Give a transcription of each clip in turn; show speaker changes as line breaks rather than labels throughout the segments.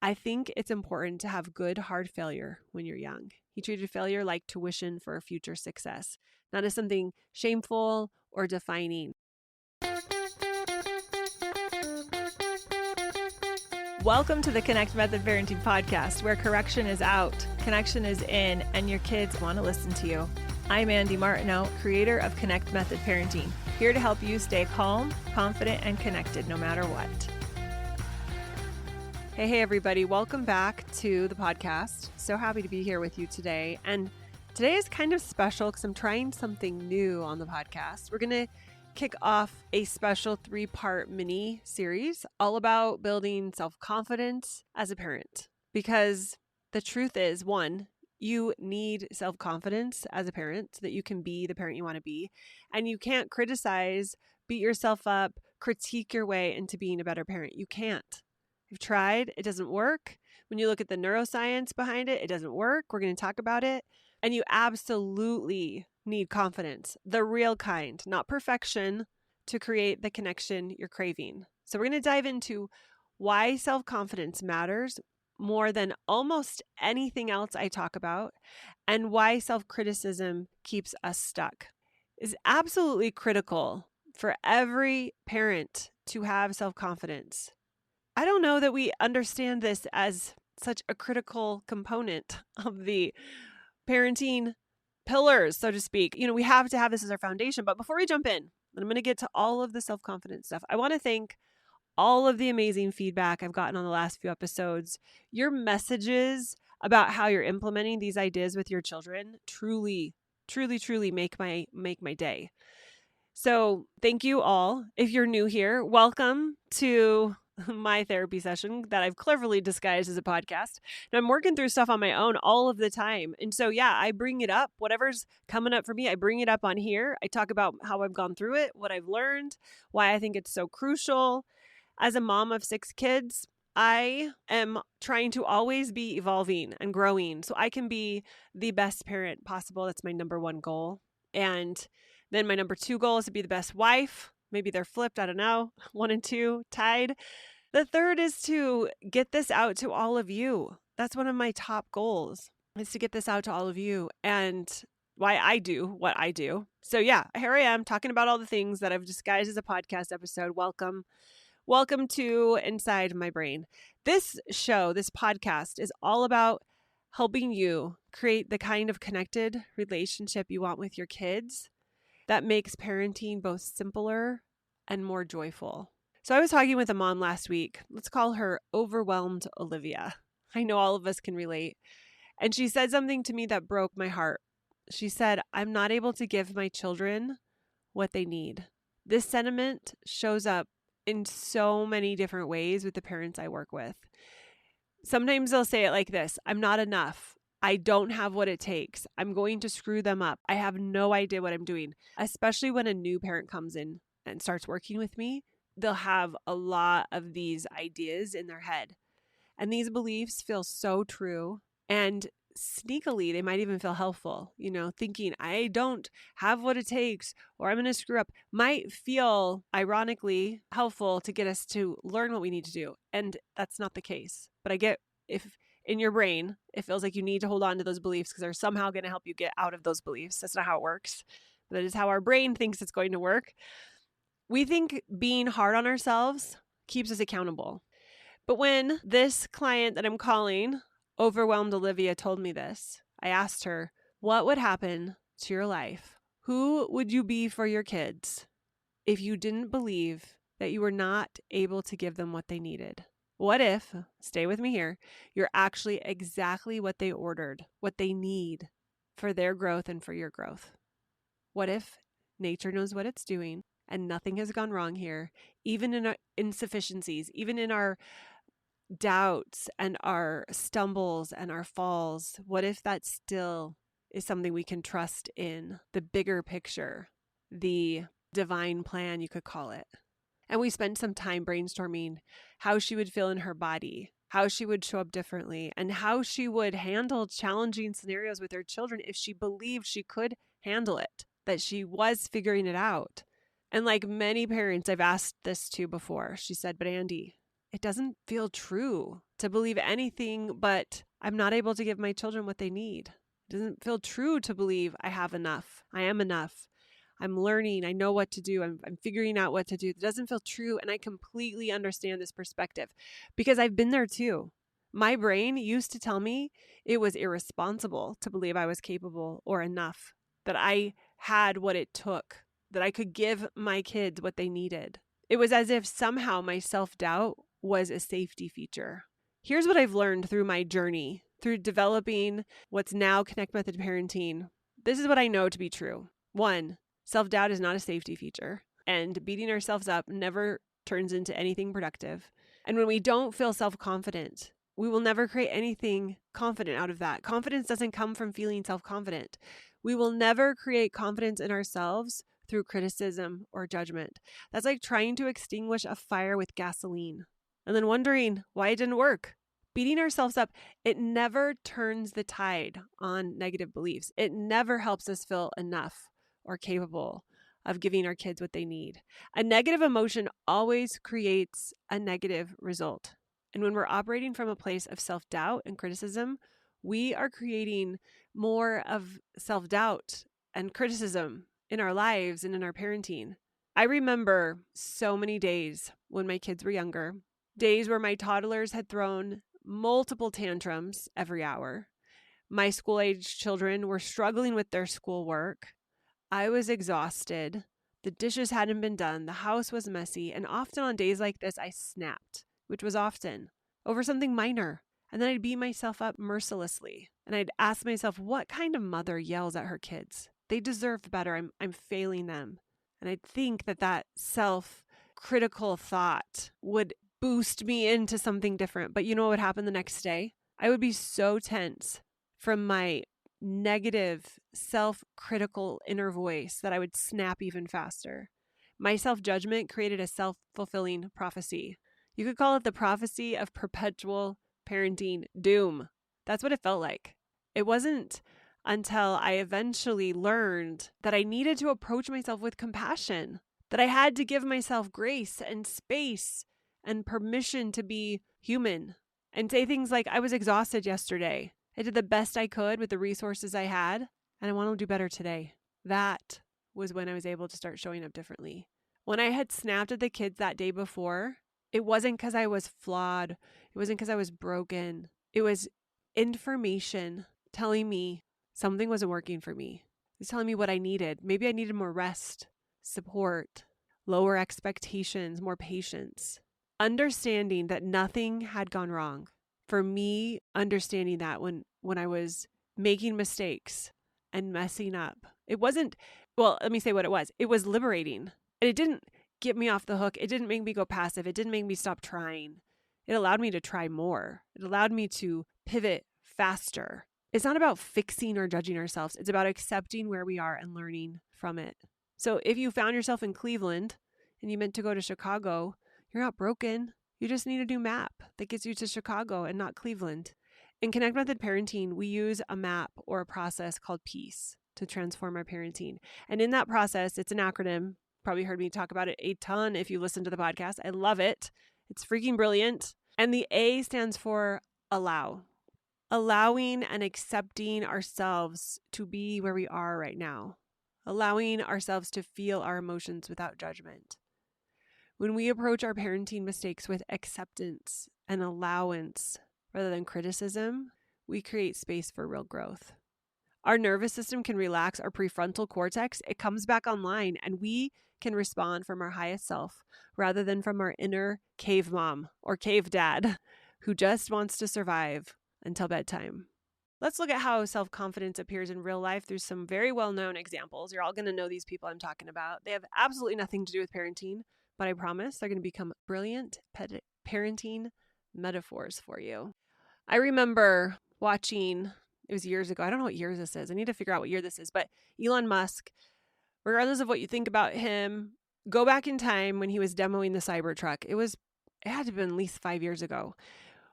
I think it's important to have good, hard failure when you're young. He treated failure like tuition for future success, not as something shameful or defining.
Welcome to the Connect Method Parenting Podcast, where correction is out, connection is in, and your kids want to listen to you. I'm Andy Martineau, creator of Connect Method Parenting, here to help you stay calm, confident, and connected no matter what.
Hey, everybody. Welcome back to the podcast. So happy to be here with you today. And today is kind of special because I'm trying something new on the podcast. We're going to kick off a special 3-part mini series all about building self-confidence as a parent. Because the truth is, one, you need self-confidence as a parent so that you can be the parent you want to be. And you can't criticize, beat yourself up, critique your way into being a better parent. You can't. You've tried, it doesn't work. When you look at the neuroscience behind it, it doesn't work. We're going to talk about it. And you absolutely need confidence, the real kind, not perfection, to create the connection you're craving. So we're going to dive into why self-confidence matters more than almost anything else I talk about, and why self-criticism keeps us stuck. It's absolutely critical for every parent to have self-confidence. I don't know that we understand this as such a critical component of the parenting pillars, so to speak. We have to have this as our foundation. But before we jump in, and I'm going to get to all of the self-confidence stuff, I want to thank all of the amazing feedback I've gotten on the last few episodes. Your messages about how you're implementing these ideas with your children truly make my day. So thank you all. If you're new here, welcome to my therapy session that I've cleverly disguised as a podcast. And I'm working through stuff on my own all of the time. And so, I bring it up. Whatever's coming up for me, I bring it up on here. I talk about how I've gone through it, what I've learned, why I think it's so crucial. As a mom of 6 kids, I am trying to always be evolving and growing so I can be the best parent possible. That's my number 1 goal. And then my number 2 goal is to be the best wife. Maybe they're flipped. I don't know. 1 and 2 tied. The third is to get this out to all of you. That's one of my top goals, is to get this out to all of you and why I do what I do. So here I am talking about all the things that I've disguised as a podcast episode. Welcome to Inside My Brain. This show, this podcast, is all about helping you create the kind of connected relationship you want with your kids that makes parenting both simpler and more joyful. So I was talking with a mom last week. Let's call her Overwhelmed Olivia. I know all of us can relate. And she said something to me that broke my heart. She said, "I'm not able to give my children what they need." This sentiment shows up in so many different ways with the parents I work with. Sometimes they'll say it like this: "I'm not enough. I don't have what it takes. I'm going to screw them up. I have no idea what I'm doing." Especially when a new parent comes in and starts working with me, they'll have a lot of these ideas in their head. And these beliefs feel so true. And sneakily, they might even feel helpful. Thinking, I don't have what it takes, or I'm going to screw up, might feel ironically helpful to get us to learn what we need to do. And that's not the case. But I get if in your brain, it feels like you need to hold on to those beliefs because they're somehow going to help you get out of those beliefs. That's not how it works. That is how our brain thinks it's going to work. We think being hard on ourselves keeps us accountable. But when this client that I'm calling Overwhelmed Olivia told me this, I asked her, what would happen to your life? Who would you be for your kids if you didn't believe that you were not able to give them what they needed? What if, stay with me here, you're actually exactly what they ordered, what they need for their growth and for your growth? What if nature knows what it's doing and nothing has gone wrong here, even in our insufficiencies, even in our doubts and our stumbles and our falls? What if that still is something we can trust in, the bigger picture, the divine plan, you could call it? And we spent some time brainstorming how she would feel in her body, how she would show up differently, and how she would handle challenging scenarios with her children if she believed she could handle it, that she was figuring it out. And like many parents I've asked this to before, she said, "But Andy, it doesn't feel true to believe anything but I'm not able to give my children what they need. It doesn't feel true to believe I have enough. I am enough. I'm learning. I know what to do. I'm figuring out what to do. It doesn't feel true. And I completely understand this perspective because I've been there too. My brain used to tell me it was irresponsible to believe I was capable or enough, that I had what it took, that I could give my kids what they needed. It was as if somehow my self-doubt was a safety feature. Here's what I've learned through my journey, through developing what's now Connect Method Parenting. This is what I know to be true. 1, self-doubt is not a safety feature, and beating ourselves up never turns into anything productive. And when we don't feel self-confident, we will never create anything confident out of that. Confidence doesn't come from feeling self-confident. We will never create confidence in ourselves through criticism or judgment. That's like trying to extinguish a fire with gasoline and then wondering why it didn't work. Beating ourselves up, it never turns the tide on negative beliefs. It never helps us feel enough or capable of giving our kids what they need. A negative emotion always creates a negative result. And when we're operating from a place of self-doubt and criticism, we are creating more of self-doubt and criticism in our lives and in our parenting. I remember so many days when my kids were younger, days where my toddlers had thrown multiple tantrums every hour. My school-age children were struggling with their schoolwork. I was exhausted. The dishes hadn't been done. The house was messy. And often on days like this, I snapped, which was often over something minor. And then I'd beat myself up mercilessly. And I'd ask myself, what kind of mother yells at her kids? They deserve better. I'm failing them. And I'd think that self-critical thought would boost me into something different. But you know what would happen the next day? I would be so tense from my negative, self-critical inner voice that I would snap even faster. My self-judgment created a self-fulfilling prophecy. You could call it the prophecy of perpetual parenting doom. That's what it felt like. It wasn't until I eventually learned that I needed to approach myself with compassion, that I had to give myself grace and space and permission to be human and say things like, I was exhausted yesterday. I did the best I could with the resources I had, and I want to do better today. That was when I was able to start showing up differently. When I had snapped at the kids that day before, it wasn't because I was flawed. It wasn't because I was broken. It was information telling me something wasn't working for me. It was telling me what I needed. Maybe I needed more rest, support, lower expectations, more patience. Understanding that nothing had gone wrong. For me, understanding that when I was making mistakes and messing up, it wasn't, well, let me say what it was. It was liberating. And it didn't get me off the hook. It didn't make me go passive. It didn't make me stop trying. It allowed me to try more. It allowed me to pivot faster. It's not about fixing or judging ourselves. It's about accepting where we are and learning from it. So if you found yourself in Cleveland and you meant to go to Chicago, you're not broken. You just need a new map that gets you to Chicago and not Cleveland. In Connect Method Parenting, we use a map or a process called PEACE to transform our parenting. And in that process, it's an acronym. Probably heard me talk about it a ton if you listen to the podcast. I love it. It's freaking brilliant. And the A stands for allow. Allowing and accepting ourselves to be where we are right now. Allowing ourselves to feel our emotions without judgment. When we approach our parenting mistakes with acceptance and allowance rather than criticism, we create space for real growth. Our nervous system can relax, our prefrontal cortex, it comes back online, and we can respond from our highest self rather than from our inner cave mom or cave dad who just wants to survive until bedtime. Let's look at how self-confidence appears in real life through some very well-known examples. You're all going to know these people I'm talking about. They have absolutely nothing to do with parenting, but I promise they're going to become brilliant parenting metaphors for you. I remember watching, it was years ago. I don't know what year this is. I need to figure out what year this is. But Elon Musk, regardless of what you think about him, go back in time when he was demoing the Cybertruck. It had to have been at least 5 years ago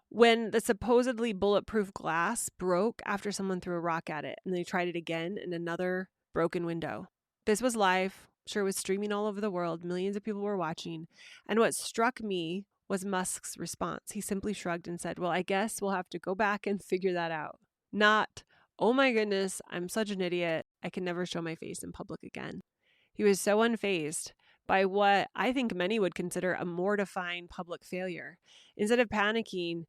when the supposedly bulletproof glass broke after someone threw a rock at it. And they tried it again in another broken window. This was live. Sure, it was streaming all over the world. Millions of people were watching. And what struck me was Musk's response. He simply shrugged and said, well, I guess we'll have to go back and figure that out. Not, oh my goodness, I'm such an idiot. I can never show my face in public again. He was so unfazed by what I think many would consider a mortifying public failure. Instead of panicking,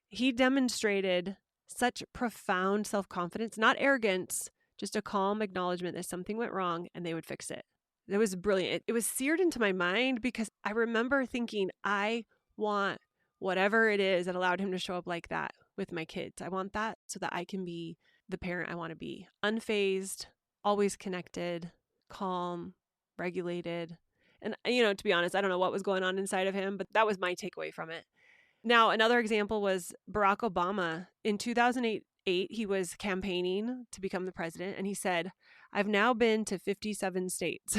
he demonstrated such profound self-confidence, not arrogance, just a calm acknowledgement that something went wrong and they would fix it. It was brilliant. It was seared into my mind because I remember thinking, I want whatever it is that allowed him to show up like that with my kids. I want that so that I can be the parent I want to be. Unfazed, always connected, calm, regulated. And, to be honest, I don't know what was going on inside of him, but that was my takeaway from it. Now, another example was Barack Obama. In 2008, he was campaigning to become the president, and he said, I've now been to 57 states.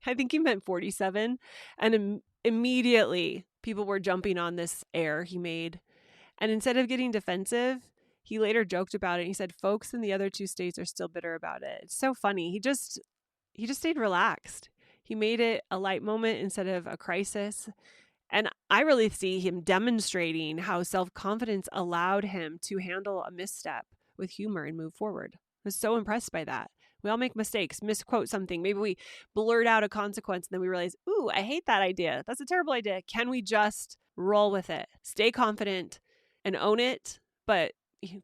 I think he meant 47. And immediately, people were jumping on this error he made. And instead of getting defensive, he later joked about it. He said, folks in the other 2 states are still bitter about it. It's so funny. He just stayed relaxed. He made it a light moment instead of a crisis. And I really see him demonstrating how self-confidence allowed him to handle a misstep with humor and move forward. I was so impressed by that. We all make mistakes, misquote something. Maybe we blurt out a consequence and then we realize, ooh, I hate that idea. That's a terrible idea. Can we just roll with it? Stay confident and own it, but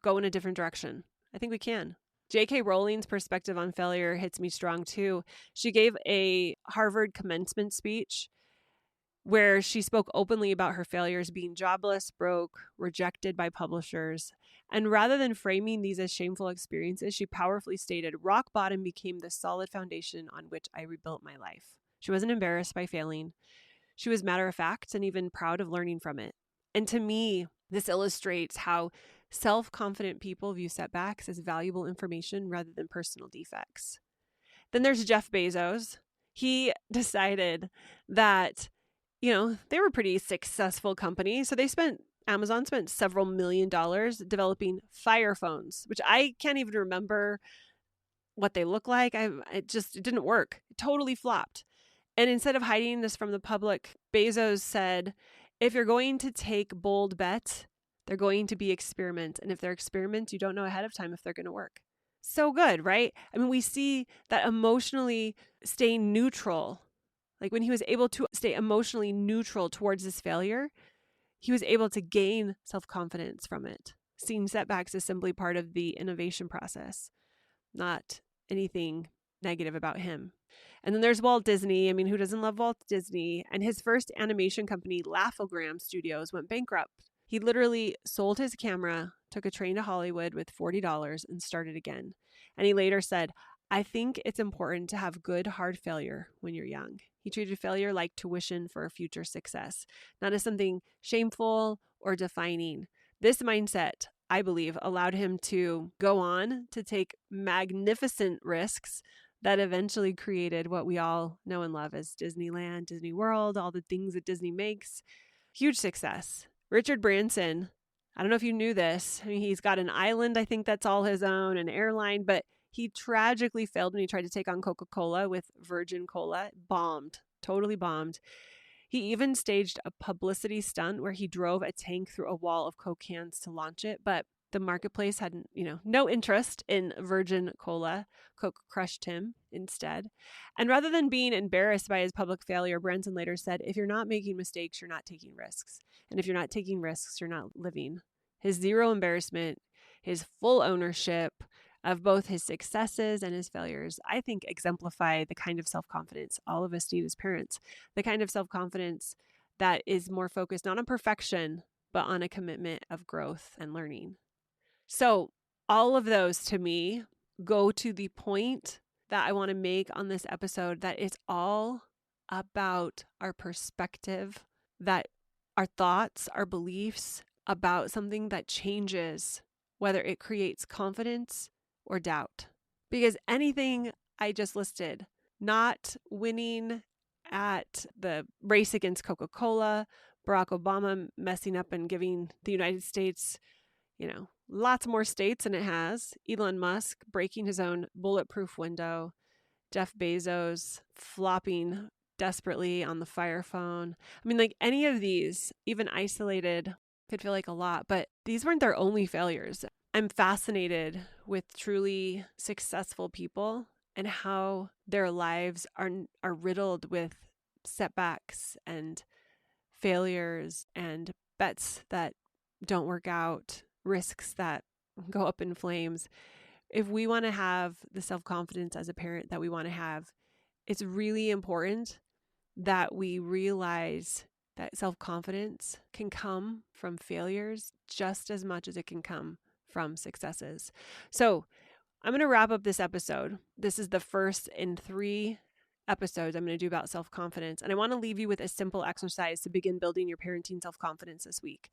go in a different direction. I think we can. J.K. Rowling's perspective on failure hits me strong too. She gave a Harvard commencement speech where she spoke openly about her failures, being jobless, broke, rejected by publishers. And rather than framing these as shameful experiences, she powerfully stated, rock bottom became the solid foundation on which I rebuilt my life. She wasn't embarrassed by failing. She was matter of fact and even proud of learning from it. And to me, this illustrates how self-confident people view setbacks as valuable information rather than personal defects. Then there's Jeff Bezos. He decided that they were a pretty successful company. So Amazon spent several $1 million developing Fire phones, which I can't even remember what they look like. It didn't work. It totally flopped. And instead of hiding this from the public, Bezos said, if you're going to take bold bets, they're going to be experiments. And if they're experiments, you don't know ahead of time if they're going to work. So good, right? I mean, we see that emotionally staying neutral. Like when he was able to stay emotionally neutral towards this failure, he was able to gain self-confidence from it. Seeing setbacks as simply part of the innovation process, not anything negative about him. And then there's Walt Disney. I mean, who doesn't love Walt Disney? And his first animation company, Laugh-O-Gram Studios, went bankrupt. He literally sold his camera, took a train to Hollywood with $40 and started again. And he later said, I think it's important to have good, hard failure when you're young. He treated failure like tuition for future success, not as something shameful or defining. This mindset, I believe, allowed him to go on to take magnificent risks that eventually created what we all know and love as Disneyland, Disney World, all the things that Disney makes. Huge success. Richard Branson, I don't know if you knew this. I mean, he's got an island, I think that's all his own, an airline, but he tragically failed when he tried to take on Coca-Cola with Virgin Cola. Bombed, totally bombed. He even staged a publicity stunt where he drove a tank through a wall of Coke cans to launch it, but the marketplace had, no interest in Virgin Cola. Coke crushed him instead. And rather than being embarrassed by his public failure, Branson later said, if you're not making mistakes, you're not taking risks. And if you're not taking risks, you're not living. His zero embarrassment, his full ownership of both his successes and his failures, I think exemplify the kind of self-confidence all of us need as parents, the kind of self-confidence that is more focused not on perfection, but on a commitment of growth and learning. So all of those to me go to the point that I want to make on this episode, that it's all about our perspective, that our thoughts, our beliefs about something that changes, whether it creates confidence or doubt. Because anything I just listed, not winning at the race against Coca-Cola, Barack Obama messing up and giving the United States, lots more states than it has, Elon Musk breaking his own bulletproof window, Jeff Bezos flopping desperately on the fire phone. I mean, like any of these, even isolated, could feel like a lot, but these weren't their only failures. I'm fascinated with truly successful people and how their lives are riddled with setbacks and failures and bets that don't work out, risks that go up in flames. If we want to have the self-confidence as a parent that we want to have, it's really important that we realize that self-confidence can come from failures just as much as it can come from successes. So I'm going to wrap up this episode. This is the first in 3 episodes I'm going to do about self-confidence. And I want to leave you with a simple exercise to begin building your parenting self-confidence this week.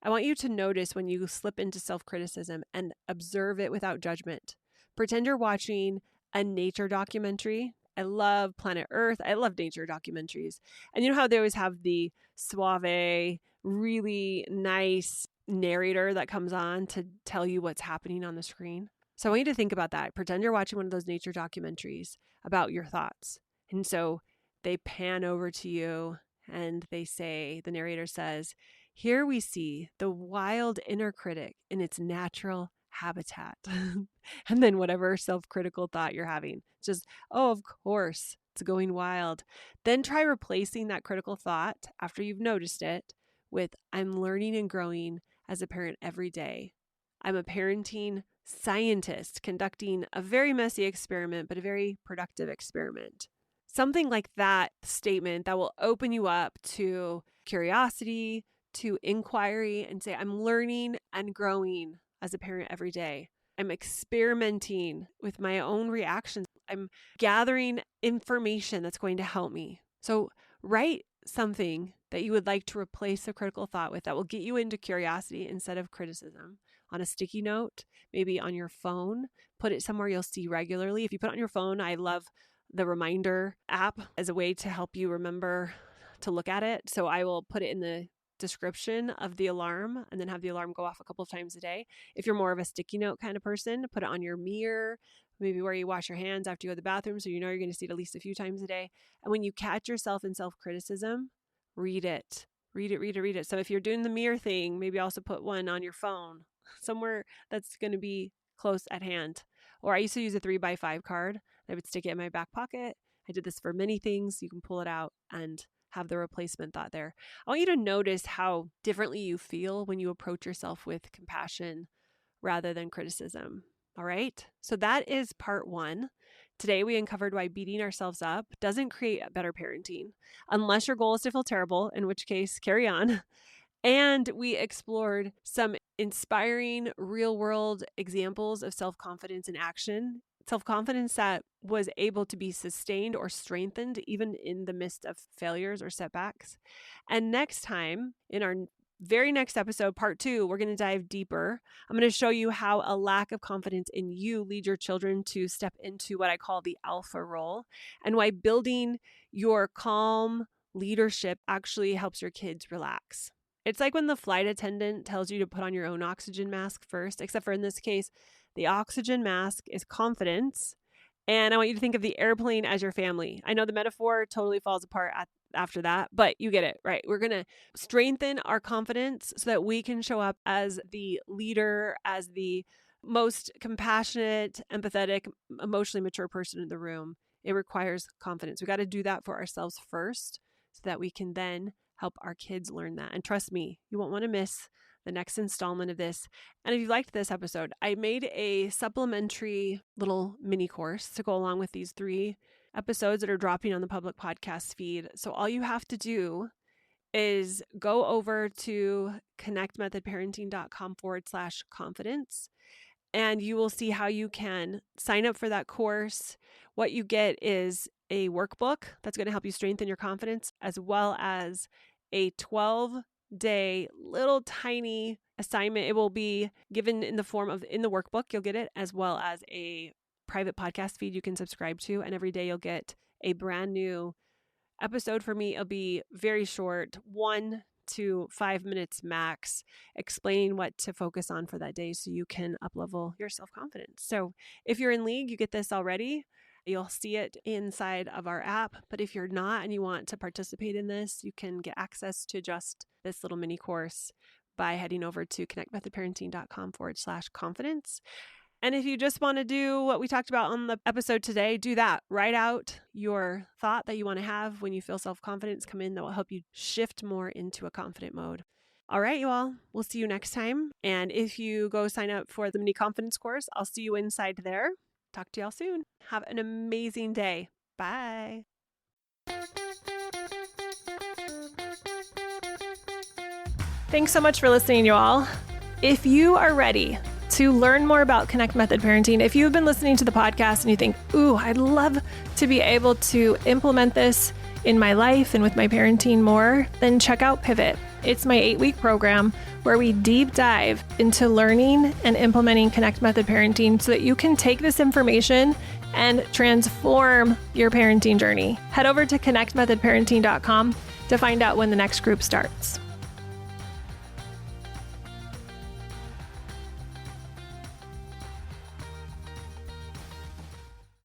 I want you to notice when you slip into self-criticism and observe it without judgment. Pretend you're watching a nature documentary. I love Planet Earth. I love nature documentaries. And you know how they always have the suave, really nice narrator that comes on to tell you what's happening on the screen? So I want you to think about that. Pretend you're watching one of those nature documentaries about your thoughts. And so they pan over to you and they say, the narrator says, "Here we see the wild inner critic in its natural habitat." And then whatever self-critical thought you're having, just, oh, of course, it's going wild. Then try replacing that critical thought after you've noticed it with, "I'm learning and growing as a parent every day. I'm a parenting scientist conducting a very messy experiment, but a very productive experiment." Something like that statement that will open you up to curiosity, to inquiry, and say, "I'm learning and growing as a parent every day. I'm experimenting with my own reactions. I'm gathering information that's going to help me." So write something that you would like to replace a critical thought with that will get you into curiosity instead of criticism on a sticky note, maybe on your phone. Put it somewhere you'll see regularly. If you put it on your phone, I love the reminder app as a way to help you remember to look at it. So I will put it in the description of the alarm and then have the alarm go off a couple of times a day. If you're more of a sticky note kind of person, put it on your mirror, maybe where you wash your hands after you go to the bathroom, so you know you're going to see it at least a few times a day. And when you catch yourself in self-criticism, read it. Read it, read it, read it. So if you're doing the mirror thing, maybe also put one on your phone, somewhere that's going to be close at hand. Or I used to use a 3x5 card. I would stick it in my back pocket. I did this for many things. You can pull it out and have the replacement thought there. I want you to notice how differently you feel when you approach yourself with compassion rather than criticism. All right. So that is part 1. Today we uncovered why beating ourselves up doesn't create better parenting, unless your goal is to feel terrible, in which case carry on. And we explored some inspiring real-world examples of self-confidence in action, self-confidence that was able to be sustained or strengthened even in the midst of failures or setbacks. And next time, in our very next episode, part 2, we're going to dive deeper. I'm going to show you how a lack of confidence in you leads your children to step into what I call the alpha role, and why building your calm leadership actually helps your kids relax. It's like when the flight attendant tells you to put on your own oxygen mask first, except for in this case, the oxygen mask is confidence. And I want you to think of the airplane as your family. I know the metaphor totally falls apart after that, but you get it, right? We're going to strengthen our confidence so that we can show up as the leader, as the most compassionate, empathetic, emotionally mature person in the room. It requires confidence. We got to do that for ourselves first so that we can then help our kids learn that. And trust me, you won't want to miss the next installment of this. And if you liked this episode, I made a supplementary little mini course to go along with these 3 episodes that are dropping on the public podcast feed. So all you have to do is go over to connectmethodparenting.com/confidence. And you will see how you can sign up for that course. What you get is a workbook that's going to help you strengthen your confidence, as well as a 12-day little tiny assignment. It will be given in the form of, in the workbook, you'll get it, as well as a private podcast feed you can subscribe to. And every day you'll get a brand new episode from me. It'll be very short, 1 to 5 minutes max, explaining what to focus on for that day so you can up-level your self-confidence. So if you're in league, you get this already. You'll see it inside of our app. But if you're not and you want to participate in this, you can get access to just this little mini course by heading over to connectmethodparenting.com/confidence. And if you just want to do what we talked about on the episode today, do that. Write out your thought that you want to have when you feel self-confidence come in that will help you shift more into a confident mode. All right, you all, we'll see you next time. And if you go sign up for the mini confidence course, I'll see you inside there. Talk to y'all soon. Have an amazing day. Bye.
Thanks so much for listening, you all. If you are ready to learn more about Connect Method Parenting, if you've been listening to the podcast and you think, ooh, I'd love to be able to implement this in my life and with my parenting more, then check out Pivot. It's my 8-week program where we deep dive into learning and implementing Connect Method Parenting so that you can take this information and transform your parenting journey. Head over to connectmethodparenting.com to find out when the next group starts.